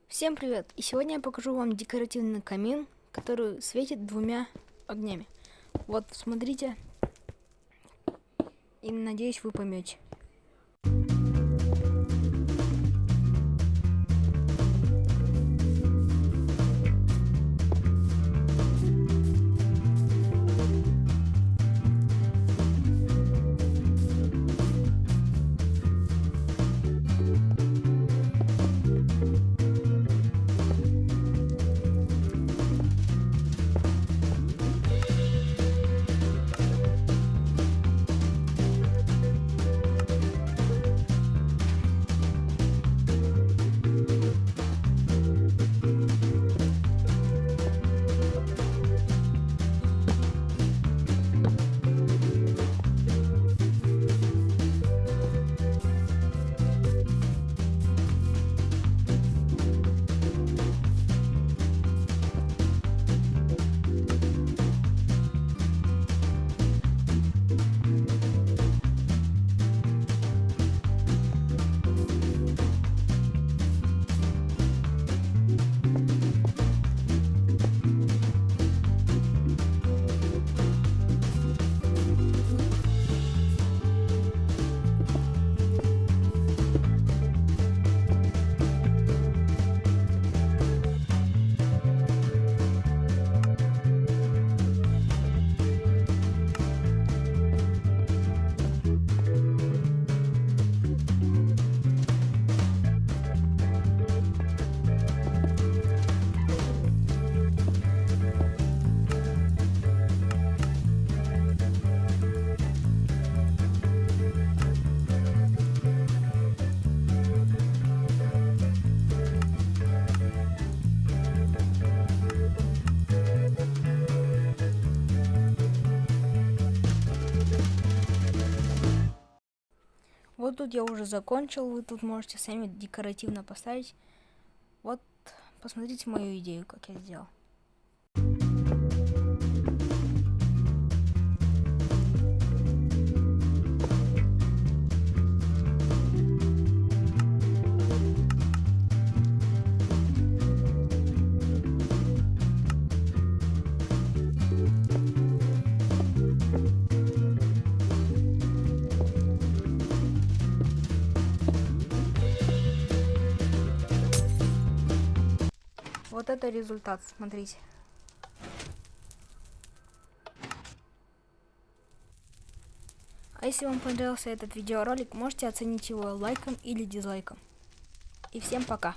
Всем привет! И сегодня я покажу вам декоративный камин, который светит двумя огнями. Вот, смотрите, и надеюсь, вы поймете. Вот тут я уже закончил, вы тут можете сами декоративно поставить. Вот, посмотрите мою идею, как я сделал. Вот это результат, смотрите. А если вам понравился этот видеоролик, можете оценить его лайком или дизлайком. И всем пока!